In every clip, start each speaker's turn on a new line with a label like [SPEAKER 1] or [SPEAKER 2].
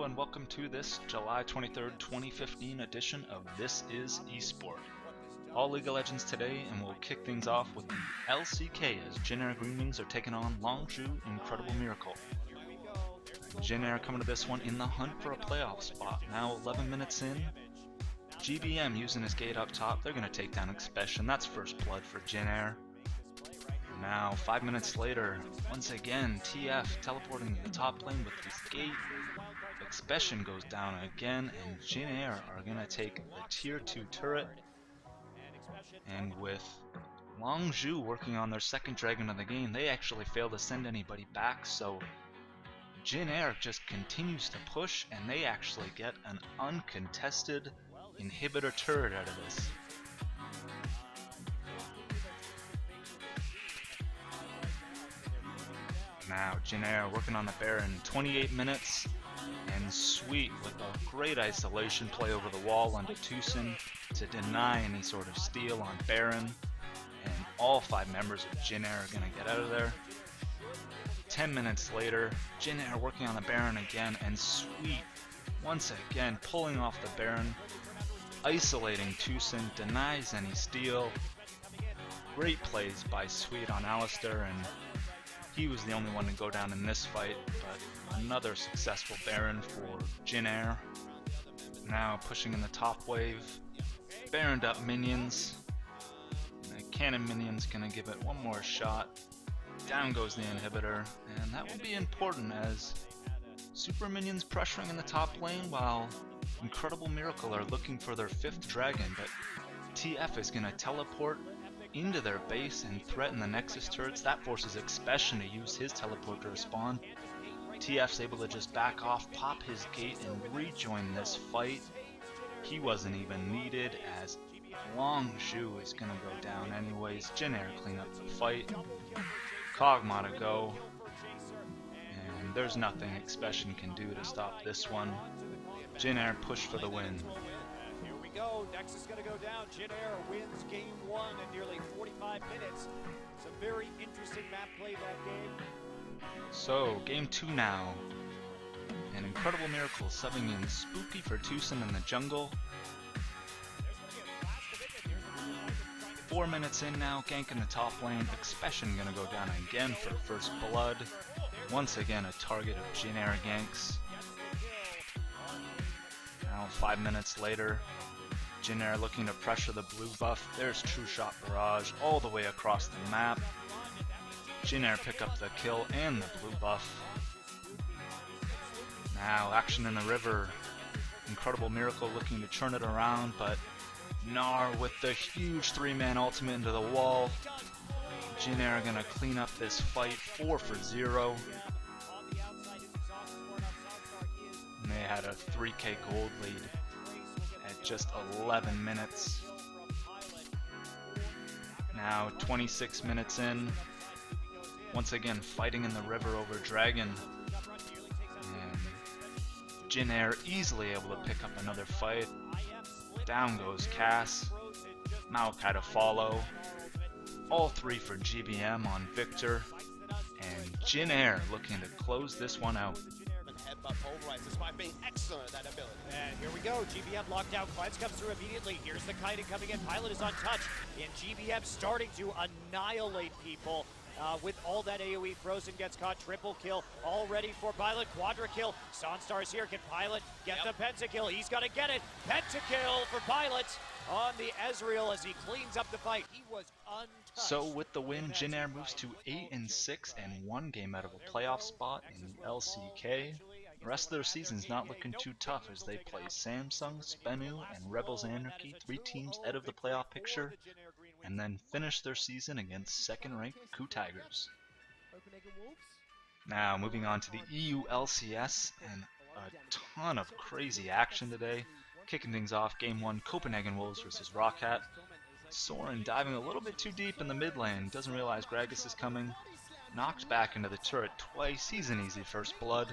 [SPEAKER 1] and welcome to this July 23rd, 2015 edition of This Is eSport. All League of Legends today, and we'll kick things off with the LCK as Jin Air Green Wings are taking on Longzhu Incredible Miracle. Jin Air coming to this one in the hunt for a playoff spot. Now 11 minutes in, GBM using his gate up top, they're going to take down Expression. That's first blood for Jin Air. Now 5 minutes later, once again TF teleporting to the top lane with his gate. Expression goes down again, and Jin Air are going to take the tier 2 turret. And with Longzhu working on their second dragon of the game, they actually fail to send anybody back, so Jin Air just continues to push, and they actually get an uncontested inhibitor turret out of this. Now Jin Air working on the Baron, 28 minutes, and Sweet with a great isolation play over the wall onto Tucson to deny any sort of steal on Baron, and all 5 members of Jin Air are going to get out of there. 10 minutes later, Jin Air working on the Baron again, and Sweet once again pulling off the Baron, isolating Tucson, denies any steal. Great plays by Sweet on Alistair, and he was the only one to go down in this fight, but another successful Baron for Jin Air. Now pushing in the top wave, Baroned up minions. The cannon minion's gonna give it one more shot. Down goes the inhibitor, and that will be important as super minions pressuring in the top lane while Incredible Miracle are looking for their 5th dragon, but TF is gonna teleport into their base and threaten the Nexus turrets. That forces Expression to use his teleport to respawn. TF's able to just back off, pop his gate, and rejoin this fight. He wasn't even needed as Longzhu is gonna go down anyways. Jin Air clean up the fight. Kog'Maw to go. And there's nothing Expression can do to stop this one. Jin Air push for the win.
[SPEAKER 2] Nexus is going to go down. Jin Air wins game 1 in nearly 45 minutes. It's a very interesting map play that game.
[SPEAKER 1] So, game 2 now. An Incredible Miracle subbing in Spooky for Tucson in the jungle. 4 minutes in now, gank in the top lane. Expression gonna go down again for first blood. Once again, a target of Jin Air ganks. Now 5 minutes later, Jin Air looking to pressure the blue buff. There's True Shot Barrage all the way across the map. Jin Air pick up the kill and the blue buff. Now action in the river. Incredible Miracle looking to turn it around, but Gnar with the huge 3-man ultimate into the wall. Jin Air gonna clean up this fight 4-0. And they had a 3k gold lead at just 11 minutes. Now 26 minutes in, once again fighting in the river over Dragon, and Jin Air easily able to pick up another fight. Down goes Cass, Maokai to follow, all 3 for GBM on Victor, and Jin Air looking to close this one out.
[SPEAKER 3] Despite being excellent at that ability.
[SPEAKER 2] And here we go, GBM lockdown cleanse comes through immediately. Here's the kiting coming in, Pilot is untouched, and GBM starting to annihilate people with all that AoE. Frozen gets caught, triple kill, all ready for Pilot, quadra kill. Sunstar's here, can Pilot get the pentakill? He's gonna get it, pentakill for Pilot on the Ezreal as he cleans up the fight. He was untouched.
[SPEAKER 1] So with the win, Jin Air moves to 8-6 and 1 game out of a playoff spot in the LCK. The rest of their season's not looking too tough as they play Samsung, Spenu, and Rebels Anarchy, 3 teams out of the playoff picture, and then finish their season against 2nd-ranked Coup Tigers.
[SPEAKER 4] Copenhagen Wolves.
[SPEAKER 1] Now moving on to the EU LCS, and a ton of crazy action today. Kicking things off, game 1, Copenhagen Wolves versus Roccat. Soren diving a little bit too deep in the mid lane, doesn't realize Gragas is coming. Knocked back into the turret twice, he's an easy first blood.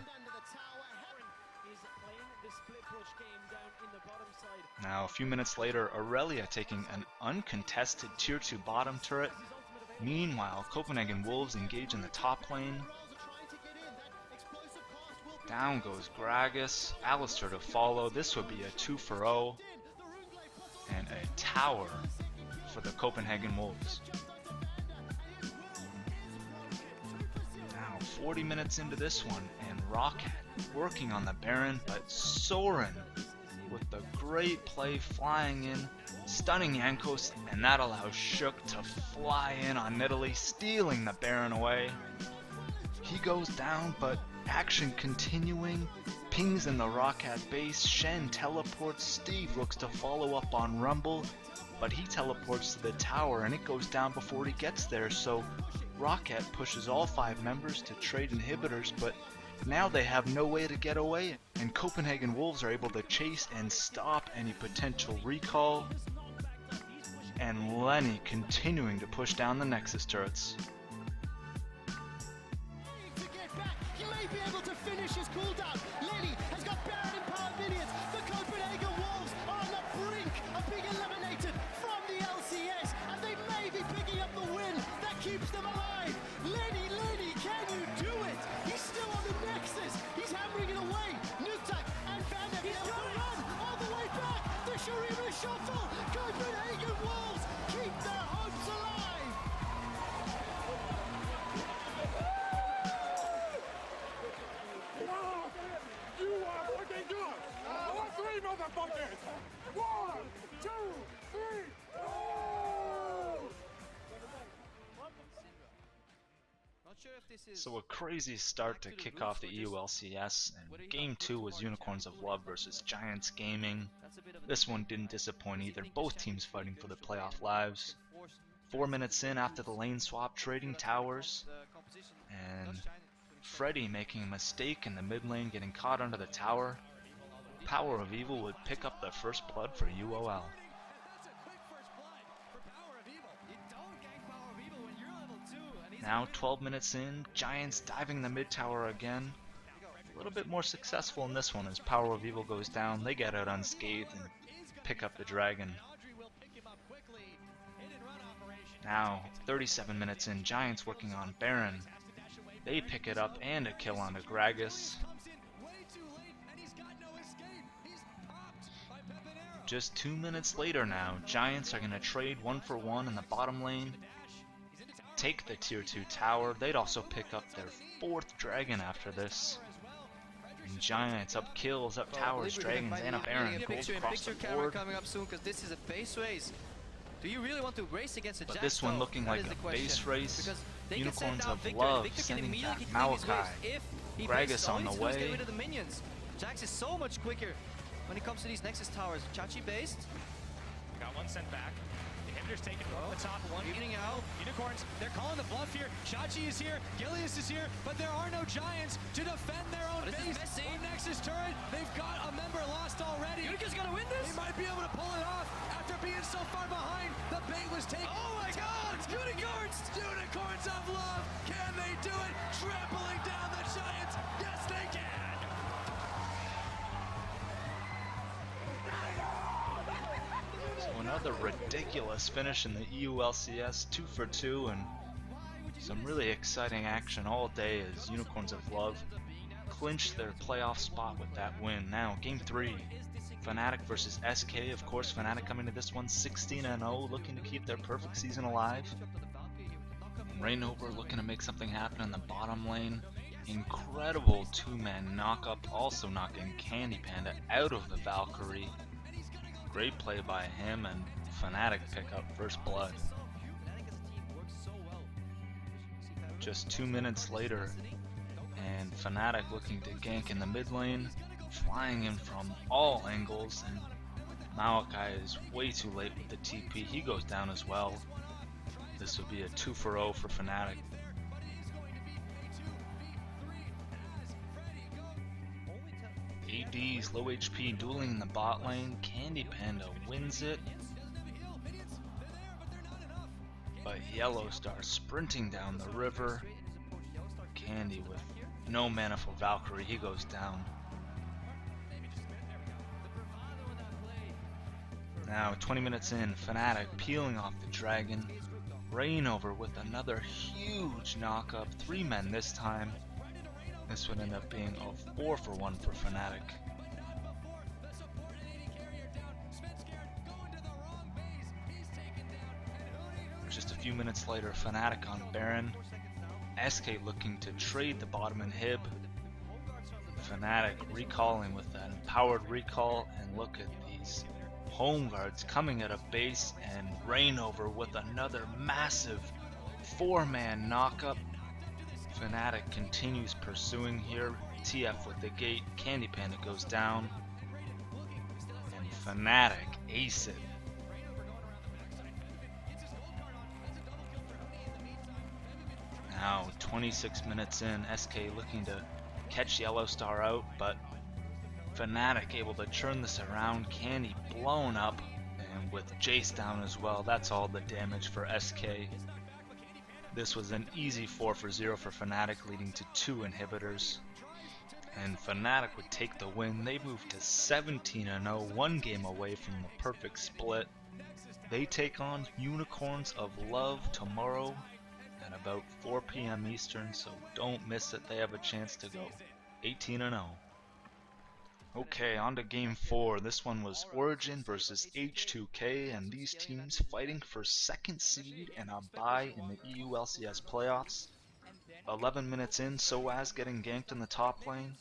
[SPEAKER 1] Now a few minutes later, Aurelia taking an uncontested tier 2 bottom turret. Meanwhile, Copenhagen Wolves engage in the top lane. Down goes Gragas. Alistair to follow. This would be a 2-for-0. And a tower for the Copenhagen Wolves. Now 40 minutes into this one, and Rocket working on the Baron, but Soren with the great play flying in, stunning Yankos, and that allows Shook to fly in on Nidalee, stealing the Baron away. He goes down, but action continuing. Pings in the Rocket base, Shen teleports, Steve looks to follow up on Rumble, but he teleports to the tower and it goes down before he gets there, so Rocket pushes all 5 members to trade inhibitors, but now they have no way to get away, and Copenhagen Wolves are able to chase and stop any potential recall, and Lenny continuing to push down the Nexus turrets.
[SPEAKER 4] He may be able to finish his cooldown. Lenny has got Baron and power minions. The Copenhagen Wolves are on the brink of being eliminated from the LCS, and they may be picking up the win that keeps them alive. Lenny, can you do it? He's still on the Nexus. He's hammering it away. Nutak and Fnatic, he's going to run all the way back. The Shurima shuffle. Copenhagen Wolves keep their hopes alive.
[SPEAKER 5] You are fucking good! All 3 motherfuckers! 1, 2, 3, oh!
[SPEAKER 1] So a crazy start to kick off the EU LCS, and Game 2 was Unicorns of Love versus Giants Gaming. This one didn't disappoint either, both teams fighting for the playoff lives. 4 minutes in after the lane swap, trading towers, and Freddy making a mistake in the mid lane, getting caught under the tower. Power of Evil would pick up the first blood for UOL. Now 12 minutes in, Giants diving the mid tower again. A little bit more successful in this one as Power of Evil goes down. They get out unscathed and pick up the dragon. Now 37 minutes in, Giants working on Baron. They pick it up and a kill onto Gragas. Just 2 minutes later now, Giants are going to trade 1-for-1 in the bottom lane. Take the tier 2 tower. They'd also pick up their 4th dragon after this. And Giants up kills, up towers, dragons, and a Baron. Gold across the board.
[SPEAKER 6] Coming up soon because this is a base race. Do you really want to race against a
[SPEAKER 1] But
[SPEAKER 6] Jax,
[SPEAKER 1] this one
[SPEAKER 6] though?
[SPEAKER 1] looking
[SPEAKER 6] That
[SPEAKER 1] like
[SPEAKER 6] is the
[SPEAKER 1] a
[SPEAKER 6] question.
[SPEAKER 1] base race.
[SPEAKER 6] Because they can
[SPEAKER 1] Unicorns
[SPEAKER 6] send out
[SPEAKER 1] of
[SPEAKER 6] Victor,
[SPEAKER 1] Love
[SPEAKER 6] Victor can
[SPEAKER 1] sending back
[SPEAKER 6] immediately continue his
[SPEAKER 1] Maokai.
[SPEAKER 6] race if he
[SPEAKER 1] Gragas
[SPEAKER 6] plays,
[SPEAKER 1] on the
[SPEAKER 6] all he needs to do is
[SPEAKER 1] way.
[SPEAKER 6] get rid of the minions. Jax is so much quicker when it comes to these Nexus towers. Chachi based.
[SPEAKER 2] Got one sent back. The inhibitor's taken from the top one.
[SPEAKER 6] Evening out.
[SPEAKER 2] Unicorns, they're calling the bluff here. Chachi is here, Gilius is here, but there are no Giants to defend their own
[SPEAKER 6] This is
[SPEAKER 2] base.
[SPEAKER 6] messy.
[SPEAKER 2] Or Nexus turret, they've got a member lost already.
[SPEAKER 6] Unicorns gonna win this?
[SPEAKER 2] They might be able to pull it off after being so far behind. The bait was taken.
[SPEAKER 6] Oh my God! Unicorns!
[SPEAKER 2] Unicorns of Love, can they do it? Trampling down the Giants, yes they can!
[SPEAKER 1] So another ridiculous finish in the EU LCS, 2-for-2, and some really exciting action all day as Unicorns of Love clinched their playoff spot with that win. Now, Game 3, Fnatic versus SK. Of course, Fnatic coming to this one 16-0, looking to keep their perfect season alive. Rainover looking to make something happen in the bottom lane. Incredible 2-man knock-up, also knocking Candy Panda out of the Valkyrie. Great play by him, and Fnatic pick up first blood. Just 2 minutes later, and Fnatic looking to gank in the mid lane, flying in from all angles, and Maokai is way too late with the TP. He goes down as well. This would be a 2-for-0 for Fnatic. AD's low HP dueling in the bot lane. Candy Panda wins it. But Yellowstar sprinting down the river. Candy with no mana for Valkyrie. He goes down. Now 20 minutes in, Fnatic peeling off the dragon. Rainover with another huge knock-up. 3 men this time. This would end up being a 4-for-1 for Fnatic. Just a few minutes later, Fnatic on Baron. SK looking to trade the bottom inhib. Fnatic recalling with that empowered recall, and look at these home guards coming at a base, and Rainover with another massive 4-man knockup. Fnatic continues pursuing here. TF with the gate, Candy Panda goes down, and Fnatic ace it. Now 26 minutes in, SK looking to catch Yellow Star out, but Fnatic able to turn this around. Candy blown up, and with Jace down as well, that's all the damage for SK. This was an easy 4-for-0 for Fnatic, leading to 2 inhibitors. And Fnatic would take the win. They moved to 17-0, 1 game away from the perfect split. They take on Unicorns of Love tomorrow at about 4 p.m. Eastern, so don't miss it. They have a chance to go 18-0. Okay, on to game 4. This one was Origen versus H2K, and these teams fighting for 2nd seed and a bye in the EU LCS playoffs. 11 minutes in, Soaz getting ganked in the top lane.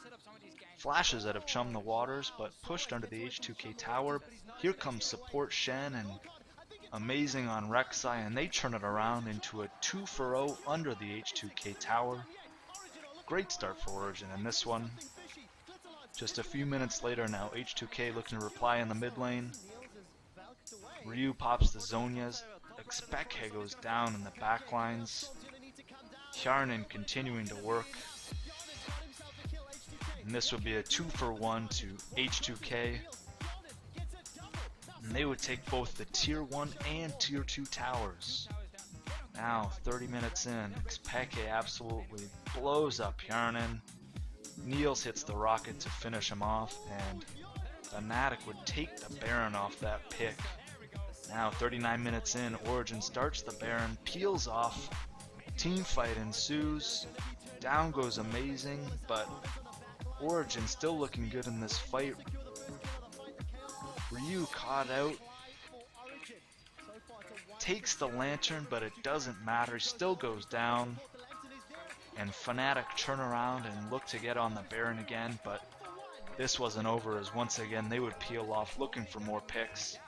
[SPEAKER 1] Flashes out of Chum the Waters, but pushed under the H2K tower. Here comes support Shen, and amazing on Rek'Sai, and they turn it around into a 2-for-0 under the H2K tower. Great start for Origen in this one. Just a few minutes later now, H2K looking to reply in the mid lane. Ryu pops the Zhonyas. Expeke goes down in the backlines. Hjarnan continuing to work. And this would be a 2-for-1 to H2K. And they would take both the tier 1 and tier 2 towers. Now 30 minutes in, Expeke absolutely blows up Hjarnan. Niels hits the rocket to finish him off, and Fnatic would take the Baron off that pick. Now 39 minutes in, Origen starts the Baron, peels off, team fight ensues, down goes amazing, but Origen still looking good in this fight. Ryu caught out, takes the lantern, but it doesn't matter, still goes down. And Fnatic turn around and look to get on the Baron again, but this wasn't over, as once again they would peel off looking for more picks.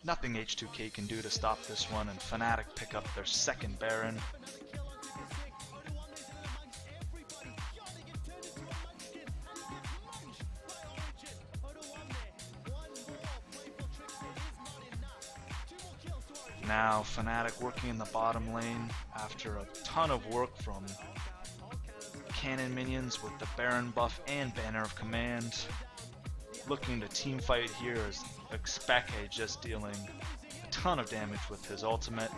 [SPEAKER 1] Nothing H2K can do to stop this one, and Fnatic pick up their 2nd Baron. Now Fnatic working in the bottom lane after a ton of work from cannon minions with the Baron buff and Banner of Command. Looking to team fight here as Expeke just dealing a ton of damage with his ultimate.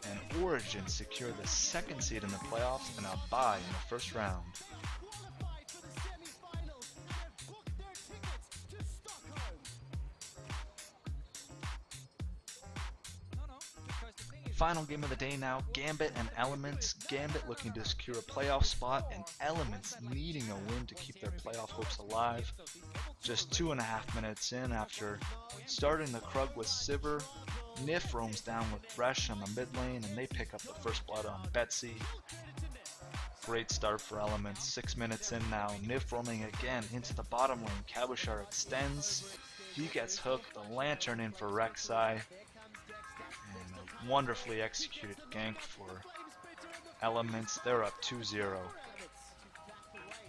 [SPEAKER 1] And Origen secure the 2nd seed in the playoffs and a bye in the 1st round. Final game of the day now, Gambit and Elements. Gambit looking to secure a playoff spot, and Elements needing a win to keep their playoff hopes alive. Just 2.5 minutes in, after starting the Krug with Sivir, Nif roams down with Thresh on the mid lane, and they pick up the first blood on Betsy. Great start for Elements. 6 minutes in now, Nif roaming again into the bottom lane. Cabochard extends, he gets hooked, the lantern in for Rek'Sai. Wonderfully executed gank for Elements. They're up 2-0.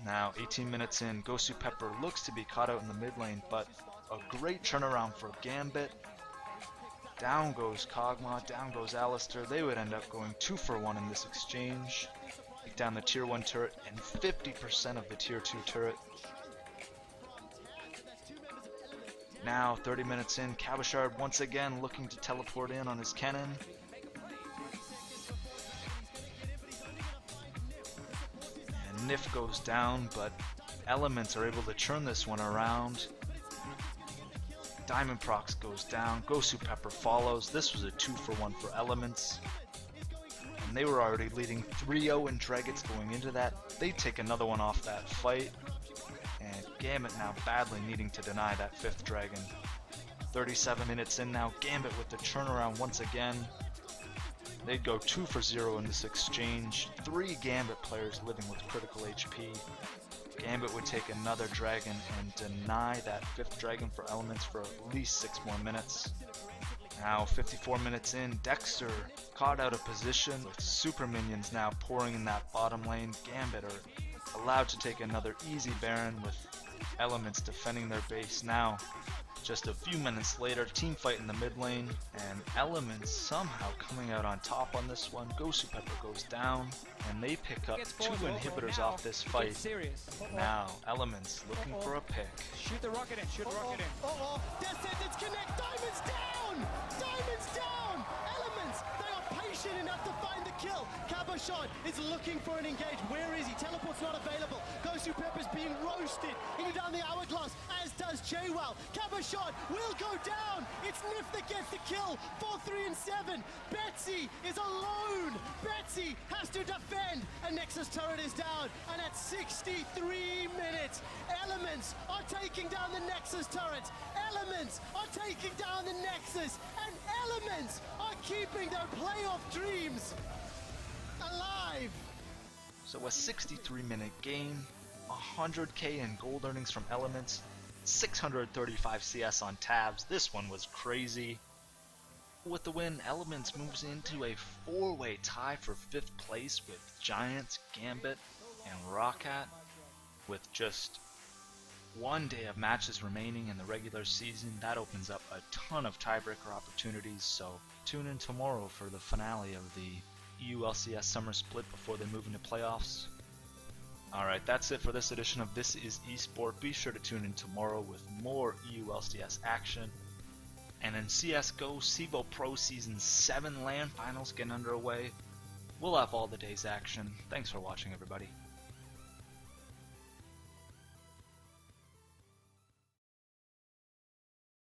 [SPEAKER 1] Now 18 minutes in, Gosu Pepper looks to be caught out in the mid lane, but a great turnaround for Gambit. Down goes Kog'Maw, down goes Alistar. They would end up going 2-for-1 in this exchange. Take down the tier 1 turret and 50% of the tier 2 turret. Now 30 minutes in, Cabochard once again looking to teleport in on his cannon. And Nif goes down, but Elements are able to turn this one around. Diamond Prox goes down, Gosu Pepper follows. This was a 2-for-1 for Elements. and they were already leading 3-0 in Dragons going into that. They take another one off that fight, and Gambit now badly needing to deny that 5th dragon. 37 minutes in now, Gambit with the turnaround once again. They'd go 2 for 0 in this exchange. 3 Gambit players living with critical HP. Gambit would take another dragon and deny that 5th dragon for Elements for at least 6 more minutes. Now 54 minutes in, Dexter caught out of position with super minions now pouring in that bottom lane. Gambit are allowed to take another easy Baron with Elements defending their base. Now just a few minutes later, team fight in the mid lane, and Elements somehow coming out on top on this one. Gosu Pepper goes down, and they pick up 2 inhibitors off this fight. Now, Elements looking for a pick.
[SPEAKER 5] Shoot the rocket in, shoot the rocket in.
[SPEAKER 4] Descendants connect. Diamonds down. Diamonds down. Elements. They are patient enough to find the kill. Cabochon is looking for an engage. Where is he? Teleport's not available. Gosu Pepper's being roasted into down the hourglass, as does Jaywell. Cabochon will go down. It's Nif that gets the kill. 4, 3, and 7. Betsy is alone. Betsy has to defend. A Nexus turret is down. And at 63 minutes, Elements are taking down the Nexus turrets. Elements are taking down the Nexus. And Elements are keeping their playoff dreams alive.
[SPEAKER 1] So a 63-minute game, 100k in gold earnings from Elements, 635 CS on tabs. This one was crazy. With the win, Elements moves into a 4-way tie for 5th place with Giants, Gambit, and Roccat. With just 1 day of matches remaining in the regular season, that opens up a ton of tiebreaker opportunities, so tune in tomorrow for the finale of the EU LCS summer split before they move into playoffs. Alright, that's it for this edition of This Is eSport. Be sure to tune in tomorrow with more EU LCS action. And in CSGO, CEVO Pro Season 7 LAN Finals getting underway. We'll have all the day's action. Thanks for watching, everybody.